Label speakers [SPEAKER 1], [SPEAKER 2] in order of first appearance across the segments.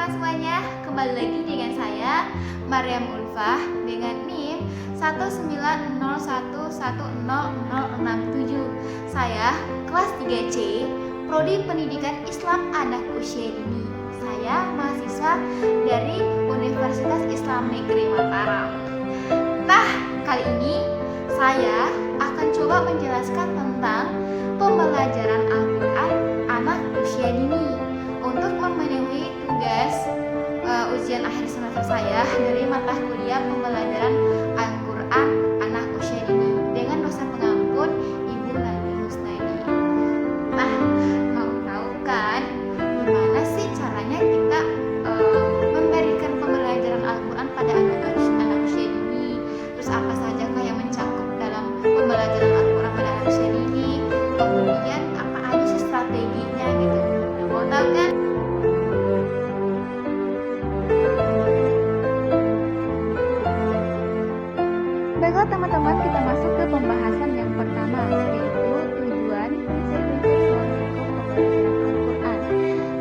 [SPEAKER 1] teman-teman semuanya, kembali lagi dengan saya Maryam Ulfah dengan NIM 190110067. Saya kelas 3C, Prodi Pendidikan Islam Anak Usia Dini. Saya mahasiswa dari Universitas Islam Negeri Mataram. Nah, kali ini saya akan coba menjelaskan tentang pembelajaran Al-Quran anak usia dini untuk memenuhi tugas ujian akhir semester saya dari mata kuliah pembelajaran Al-Quran anak usia dini dengan dosen pengampun Ibu Nadi Husnadi. Nah, mau tahu kan gimana sih caranya kita memberikan pembelajaran Al-Quran pada anak usia dini? Terus apa saja yang mencakup dalam pembelajaran Al-Quran pada anak usia dini? Kemudian apa aja sih strateginya gitu? Mau tahu kan? Baiklah teman-teman, kita masuk ke pembahasan yang pertama, yaitu tujuan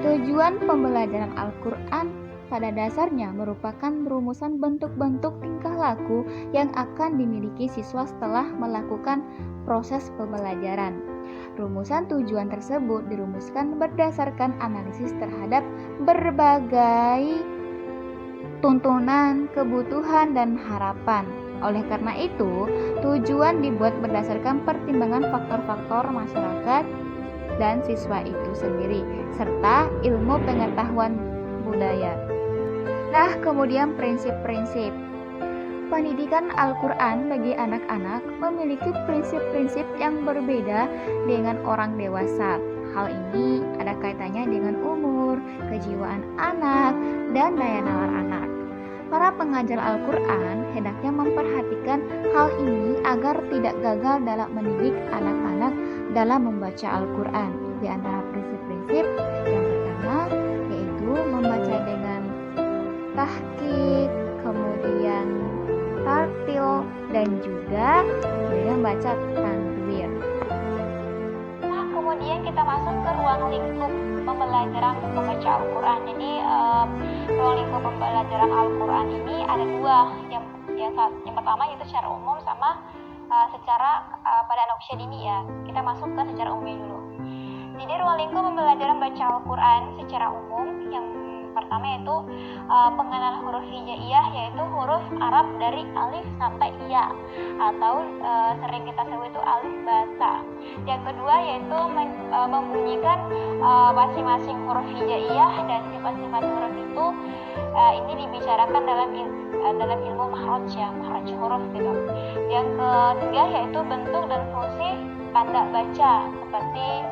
[SPEAKER 1] Tujuan pembelajaran Al-Quran pada dasarnya merupakan rumusan bentuk-bentuk tingkah laku yang akan dimiliki siswa setelah melakukan proses pembelajaran. Rumusan tujuan tersebut dirumuskan berdasarkan analisis terhadap berbagai tuntunan, kebutuhan, dan harapan. Oleh karena itu, tujuan dibuat berdasarkan pertimbangan faktor-faktor masyarakat dan siswa itu sendiri, serta ilmu pengetahuan budaya. Nah, kemudian prinsip-prinsip. Pendidikan Al-Quran bagi anak-anak memiliki prinsip-prinsip yang berbeda dengan orang dewasa. Hal ini ada kaitannya dengan umur, kejiwaan anak, dan daya nalar anak. Para pengajar Al-Quran hendaknya memperhatikan hal ini agar tidak gagal dalam mendidik anak-anak dalam membaca Al-Quran. Di antara prinsip-prinsip yang pertama yaitu membaca dengan tahqiq, kemudian tartil, dan juga dengan baca tanwir. Nah, kemudian kita masuk ke ruang lingkup pembelajaran membaca Al-Quran. Jadi ruang lingkup pembelajaran Al-Quran ini ada dua, yang pertama yaitu secara umum sama secara pada anak usia dini ya. Kita masuk ke secara umumnya dulu. Jadi ruang lingkup pembelajaran baca Al-Quran secara umum yang pertama yaitu pengenalan huruf hijaiyah, yaitu huruf Arab dari alif sampai ya, atau sering kita sebut itu alif bata. Yang kedua yaitu membunyikan masing-masing huruf hijaiyah, dan sifat-sifat huruf itu ini dibicarakan dalam ilmu makhraj ya, makhraj huruf gitu. Yang ketiga yaitu bentuk dan fungsi tanda baca seperti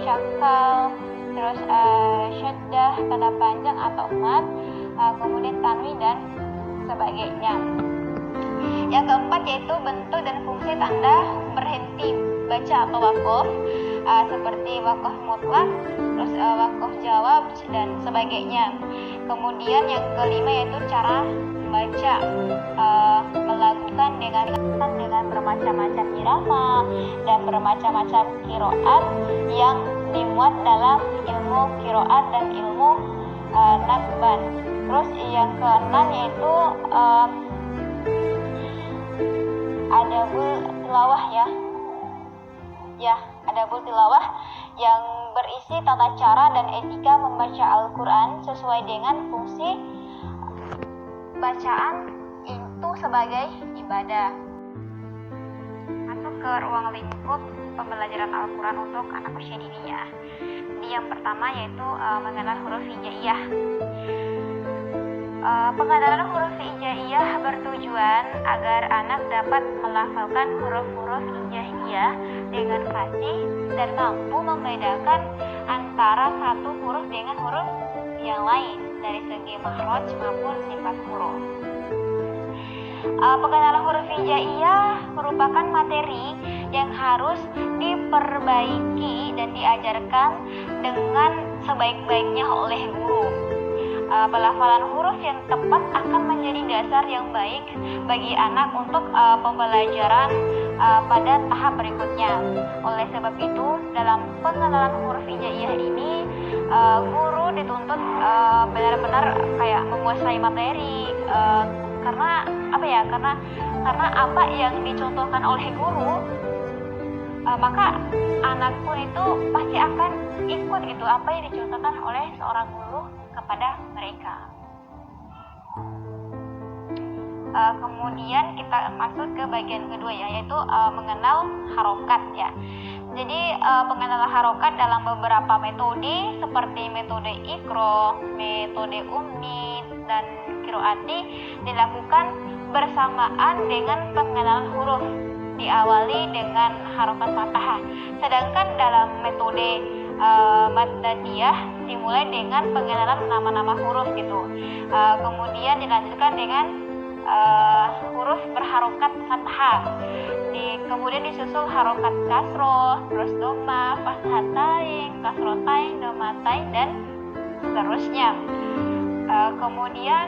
[SPEAKER 1] syakal, terus syaddah, tanda panjang atau mat, kemudian tanwin dan sebagainya. Yang keempat yaitu bentuk dan fungsi tanda berhenti baca atau waqaf, seperti waqaf mutlak, terus waqaf jawab dan sebagainya. Kemudian yang kelima yaitu cara membaca, melakukan dengan bermacam-macam irama dan bermacam-macam qiraat yang dimuat dalam ilmu qiraat dan ilmu nakban. Terus yang keenam yaitu adabul tilawah adabul tilawah yang berisi tata cara dan etika membaca Al-Quran sesuai dengan fungsi bacaan itu sebagai ibadah. Masuk ke ruang lingkup pembelajaran Al-Quran untuk anak usia dini ya. Jadi yang pertama yaitu mengenal huruf hijaiyah. Pengenalan huruf hijaiyah bertujuan agar anak dapat melafalkan huruf-huruf hijaiyah dengan fasih dan mampu membedakan antara satu huruf dengan huruf yang lain dari segi makhraj maupun sifat huruf. Pengenalan huruf hijaiyah merupakan materi yang harus diperbaiki dan diajarkan dengan sebaik-baiknya oleh guru. Pelafalan huruf yang tepat akan menjadi dasar yang baik bagi anak untuk pembelajaran pada tahap berikutnya. Oleh sebab itu, dalam pengenalan huruf hijaiyah ini, guru dituntut benar-benar kayak menguasai materi, karena apa yang dicontohkan oleh guru, maka anak pun itu pasti akan ikut gitu apa yang dicontohkan oleh seorang guru kepada mereka. Kemudian kita masuk ke bagian kedua ya, yaitu mengenal harokat ya. Jadi pengenalan harokat dalam beberapa metode seperti metode Iqra, metode Ummi, dan Qiraati dilakukan bersamaan dengan pengenalan huruf, diawali dengan harokat fathah. Sedangkan dalam metode Maddaniyah dimulai dengan pengenalan nama-nama huruf gitu. Kemudian dilanjutkan dengan huruf berharokat fathah, kemudian disusul harokat kasroh, terus doma, fathatain, kasrotain, domatain, dan seterusnya. Kemudian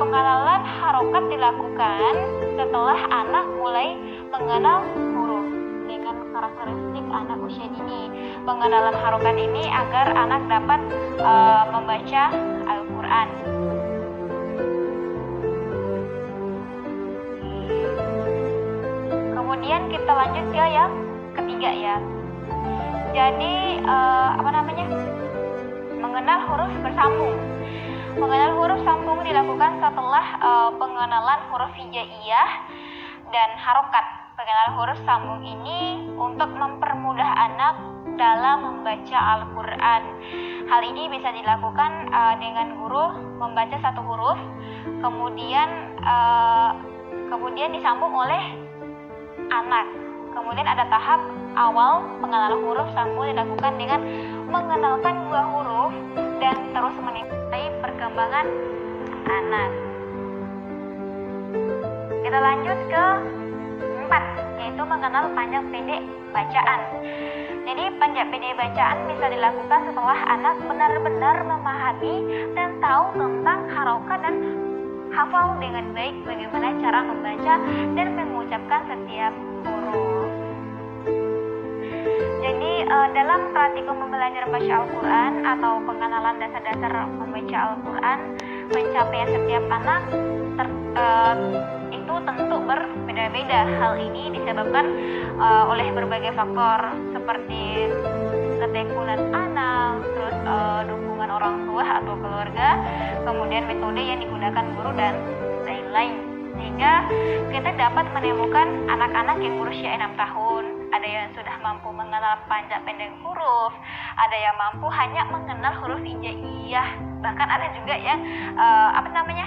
[SPEAKER 1] pengenalan harokat dilakukan setelah anak mulai mengenal huruf dengan karakteristik anak usia dini. Pengenalan harokat ini agar anak dapat membaca Al-Quran. Kemudian kita lanjut ke yang ketiga ya. Jadi mengenal huruf bersambung. Mengenal huruf sambung dilakukan setelah pengenalan huruf hijaiyah dan harokat. Pengenalan huruf sambung ini untuk mempermudah anak dalam membaca Al-Quran. Hal ini bisa dilakukan dengan guru membaca satu huruf, kemudian disambung oleh anak. Kemudian ada tahap awal pengenalan huruf sambung dilakukan dengan mengenalkan dua huruf dan terus mengikuti perkembangan anak. Kita lanjut ke 4, yaitu mengenal panjang pendek bacaan. Jadi panjang pendek bacaan bisa dilakukan setelah anak benar-benar memahami dan tahu tentang harokat dan hafal dengan baik bagaimana cara membaca dan mengucapkan setiap huruf. Jadi dalam praktikum belajar membaca Al-Quran atau pengenalan dasar-dasar membaca Al-Quran, pencapaian setiap anak itu tentu berbeda-beda. Hal ini disebabkan oleh berbagai faktor seperti ketekunan anak, terus dukungan orang tua atau keluarga, kemudian metode yang digunakan guru dan lain-lain. Sehingga kita dapat menemukan anak-anak yang berusia 6 tahun, ada yang sudah mampu mengenal panjang pendek huruf, ada yang mampu hanya mengenal huruf hijaiyah, bahkan ada juga yang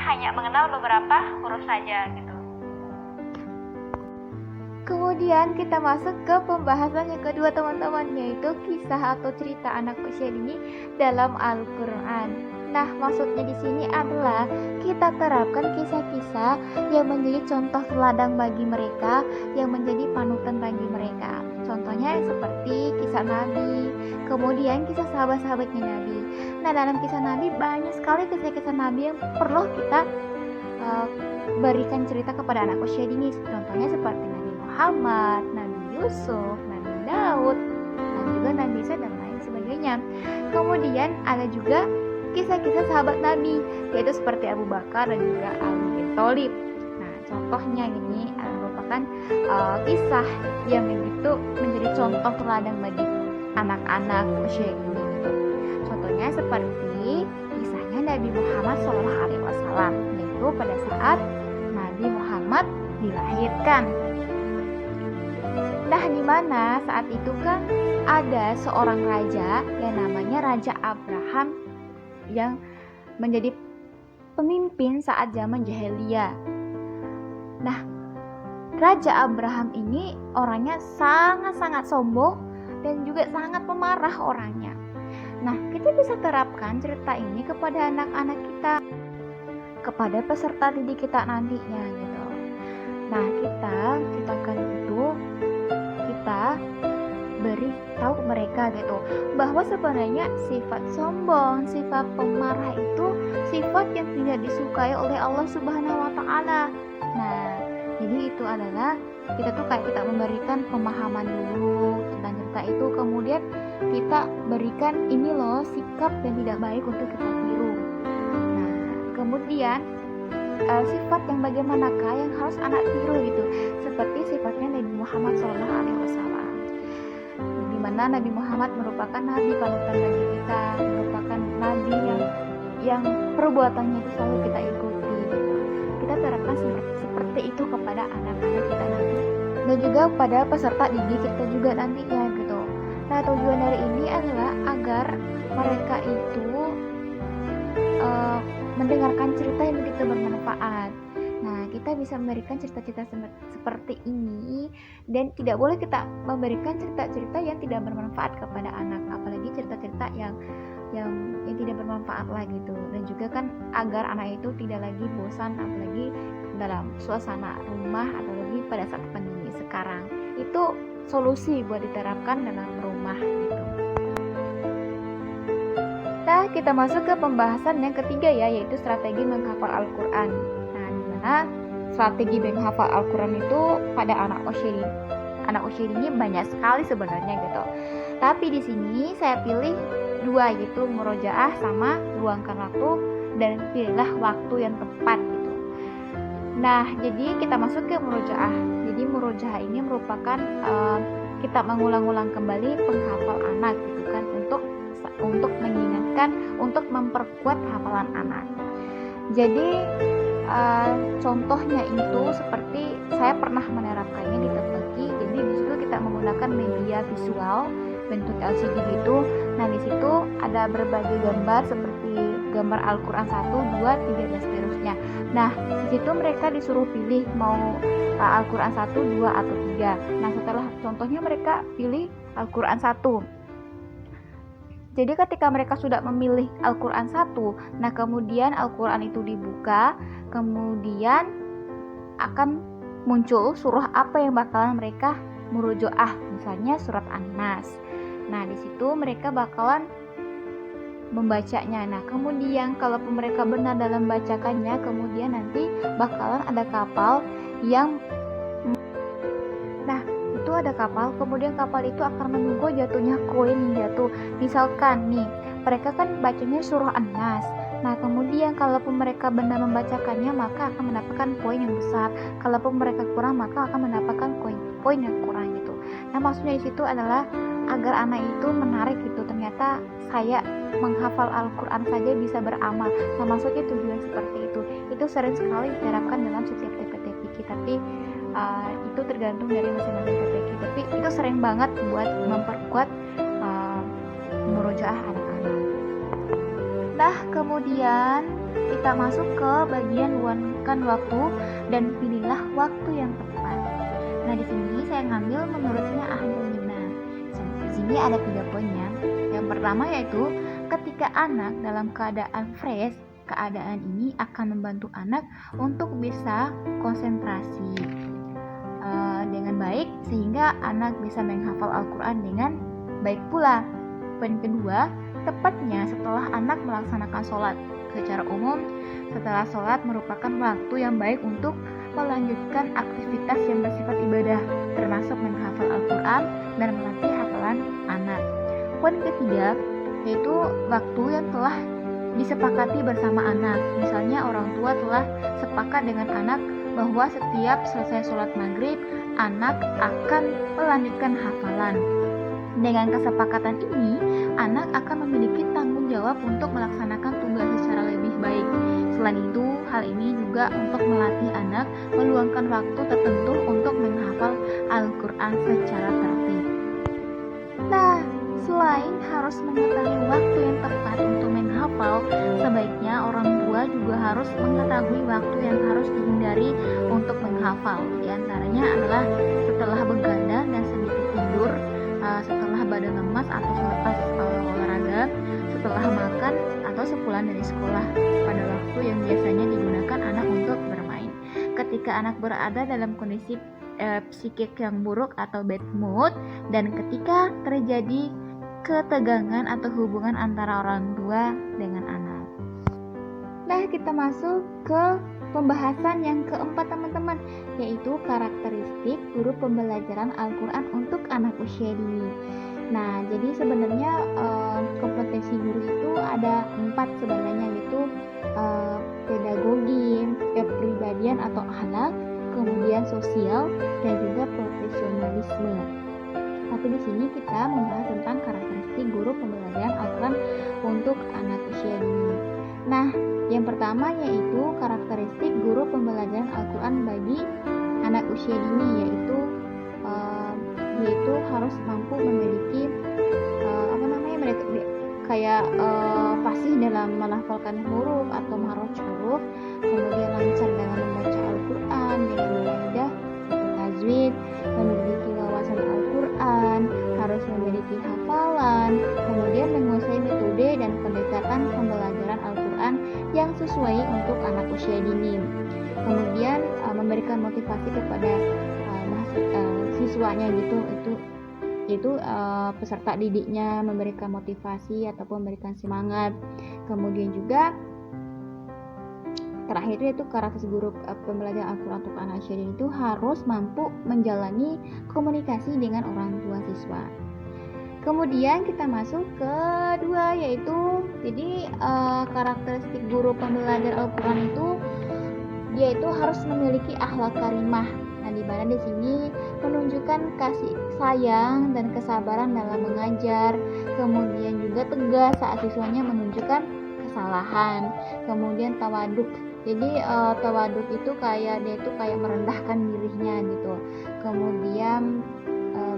[SPEAKER 1] hanya mengenal beberapa huruf saja gitu.
[SPEAKER 2] Kemudian kita masuk ke pembahasan yang kedua teman-teman, yaitu kisah atau cerita anak usia dini dalam Al-Quran. Nah, maksudnya di sini adalah kita terapkan kisah-kisah yang menjadi contoh teladan bagi mereka, yang menjadi panutan bagi mereka. Contohnya seperti kisah Nabi, kemudian kisah sahabat-sahabatnya Nabi. Nah, dalam kisah Nabi banyak sekali kisah-kisah Nabi yang perlu kita berikan cerita kepada anak usia dini. Contohnya seperti Nabi Muhammad, Nabi Yusuf, Nabi Daud, dan juga Nabi Isa dan lain sebagainya. Kemudian ada juga kisah-kisah sahabat Nabi, yaitu seperti Abu Bakar dan juga Ali bin Thalib. Nah, contohnya ini merupakan kisah yang begitu menjadi contoh teladan bagi anak-anak usia dini. Contohnya seperti kisahnya Nabi Muhammad SAW, yaitu pada saat Nabi Muhammad dilahirkan. Nah, di mana saat itu kan ada seorang raja yang namanya Raja Abraham yang menjadi pemimpin saat zaman jahiliyah. Nah, Raja Abraham ini orangnya sangat-sangat sombong dan juga sangat pemarah orangnya. Nah, kita bisa terapkan cerita ini kepada anak-anak kita, kepada peserta didik kita nantinya gitu. Nah, kita ceritakan itu, kita beri tahu mereka gitu bahwa sebenarnya sifat sombong, sifat pemarah itu sifat yang tidak disukai oleh Allah Subhanahu wa taala. Nah, jadi itu adalah kita memberikan pemahaman dulu tentang cerita itu, kemudian kita berikan ini loh sikap sikap yang tidak baik untuk kita tiru. Nah, kemudian sifat yang bagaimanakah yang harus anak tiru gitu, seperti sifatnya Nabi Muhammad SAW, di mana Nabi Muhammad merupakan nabi panutan bagi kita, merupakan nabi yang perbuatannya itu selalu kita ikuti gitu. Kita terapkan seperti itu kepada anak-anak kita nanti, dan juga pada peserta didik kita juga nantinya gitu. Nah, tujuan dari ini adalah agar mereka itu mendengarkan cerita yang begitu bermanfaat. Nah, kita bisa memberikan cerita-cerita seperti ini, dan tidak boleh kita memberikan cerita-cerita yang tidak bermanfaat kepada anak, apalagi cerita-cerita yang tidak bermanfaat lah gitu. Dan juga kan agar anak itu tidak lagi bosan, apalagi dalam suasana rumah atau lagi pada saat pandemi sekarang. Itu solusi buat diterapkan dalam rumah gitu. Nah, kita masuk ke pembahasan yang ketiga ya, yaitu strategi menghafal Al-Quran. Nah, dimana strategi menghafal Al-Quran itu pada anak usia ini banyak sekali sebenarnya gitu. Tapi di sini saya pilih dua, yaitu murojaah sama luangkan waktu, dan pilihlah waktu yang tepat gitu. Nah, jadi kita masuk ke murojaah. Jadi murojaah ini merupakan kita mengulang-ulang kembali penghafal anak gitu kan, untuk mengingatkan, untuk memperkuat hafalan anak. Jadi contohnya itu seperti saya pernah menerapkannya di Tepeki. Jadi di situ kita menggunakan media visual bentuk LCD gitu. Nah, di situ ada berbagai gambar seperti gambar Al-Quran 1, 2, 3 dan seterusnya. Nah, di situ mereka disuruh pilih mau Al-Quran 1, 2 atau 3. Nah, setelah contohnya mereka pilih Al-Quran 1. Jadi ketika mereka sudah memilih Al-Quran 1, nah kemudian Al-Quran itu dibuka, kemudian akan muncul surah apa yang bakalan mereka murojaah, misalnya surat An-Nas. Nah, di situ mereka bakalan membacanya. Nah, kemudian kalau mereka benar dalam bacakannya, kemudian nanti bakalan ada kapal yang ada kapal, kemudian kapal itu akan menunggu jatuhnya koin yang jatuh. Misalkan nih, mereka kan bacanya surah An-Nas. Nah, kemudian kalaupun mereka benar membacakannya, maka akan mendapatkan poin yang besar. Kalaupun mereka kurang, maka akan mendapatkan poin yang kurang gitu. Nah, maksudnya di situ adalah agar anak itu menarik gitu. Ternyata saya menghafal Al-Quran saja bisa beramal. Nah, maksudnya tujuan seperti itu. Itu sering sekali diterapkan dalam setiap TPK, tapi itu tergantung dari masing-masing TPK. Tapi itu sering banget buat memperkuat murojaah anak-anak. Nah, kemudian kita masuk ke bagian luangkan waktu dan pilihlah waktu yang tepat. Nah, di sini saya ngambil menurutnya Ahlulina. Di sini ada 3 poinnya. Yang pertama yaitu ketika anak dalam keadaan fresh, keadaan ini akan membantu anak untuk bisa konsentrasi dengan baik, sehingga anak bisa menghafal Al-Quran dengan baik pula. Poin kedua, tepatnya setelah anak melaksanakan sholat. Secara umum, setelah sholat merupakan waktu yang baik untuk melanjutkan aktivitas yang bersifat ibadah, termasuk menghafal Al-Quran dan melatih hafalan anak. Poin ketiga, yaitu waktu yang telah disepakati bersama anak. Misalnya orang tua telah sepakat dengan anak bahwa setiap selesai sholat maghrib, anak akan melanjutkan hafalan. Dengan kesepakatan ini, anak akan memiliki tanggung jawab untuk melaksanakan tugas secara lebih baik. Selain itu, hal ini juga untuk melatih anak meluangkan waktu tertentu untuk menghafal Al-Quran secara tertib. Nah, selain harus mengetahui waktu yang tepat untuk menghafal, sebaiknya orang tua juga harus mengetahui waktu yang harus dihindari untuk menghafal. Di antaranya adalah setelah begadang dan sedikit tidur, setelah badan lemas atau selepas olahraga, setelah makan atau sepulang dari sekolah, pada waktu yang biasanya digunakan anak untuk bermain. Ketika anak berada dalam kondisi psikik yang buruk atau bad mood, dan ketika terjadi ketegangan atau hubungan antara orang tua dengan anak. Nah, kita masuk ke pembahasan yang keempat teman-teman, yaitu karakteristik guru pembelajaran Al-Quran untuk anak usia dini. Nah, jadi sebenarnya kompetensi guru itu ada 4 sebenarnya, yaitu pedagogi, kepribadian atau akhlak, kemudian sosial, dan juga profesionalisme. Tapi di sini kita membahas tentang karakteristik guru pembelajaran Al-Quran untuk anak usia dini. Nah, yang pertama yaitu karakteristik guru pembelajaran Al-Quran bagi anak usia dini, yaitu harus mampu memiliki mereka kayak fasih dalam melafalkan huruf atau makhraj huruf, kemudian lancar dalam membaca Al-Quran dengan mudah atau tajwid, memiliki wawasan Al-Quran, harus memiliki hafalan, kemudian menguasai metode dan pendekatan pembelajaran Al-Quran yang sesuai untuk anak usia dini. Kemudian memberikan motivasi kepada siswanya itu peserta didiknya, memberikan motivasi ataupun memberikan semangat. Kemudian juga terakhir yaitu karakteristik guru pembelajaran Al-Quran untuk anak usia dini itu harus mampu menjalani komunikasi dengan orang tua siswa. Kemudian kita masuk ke kedua, yaitu karakteristik guru pembelajaran Al-Quran itu dia itu harus memiliki akhlak karimah. Nah, di mana di sini menunjukkan kasih sayang dan kesabaran dalam mengajar, kemudian juga tegas saat siswanya menunjukkan kesalahan, kemudian tawaduk. Jadi tawaduk itu dia itu kayak merendahkan dirinya gitu. Kemudian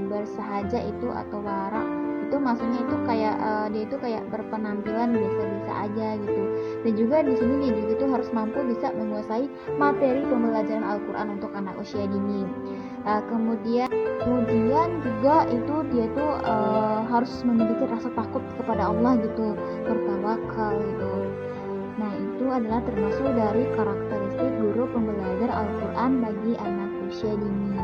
[SPEAKER 2] bersahaja itu atau wara itu maksudnya itu kayak dia itu kayak berpenampilan biasa-biasa aja gitu. Dan juga di sini dia juga itu harus mampu bisa menguasai materi pembelajaran Al-Quran untuk anak usia dini. Kemudian juga itu dia tuh harus memiliki rasa takut kepada Allah gitu, bertawakal gitu. Nah, itu adalah termasuk dari karakteristik guru pembelajar Al-Quran bagi anak usia dini.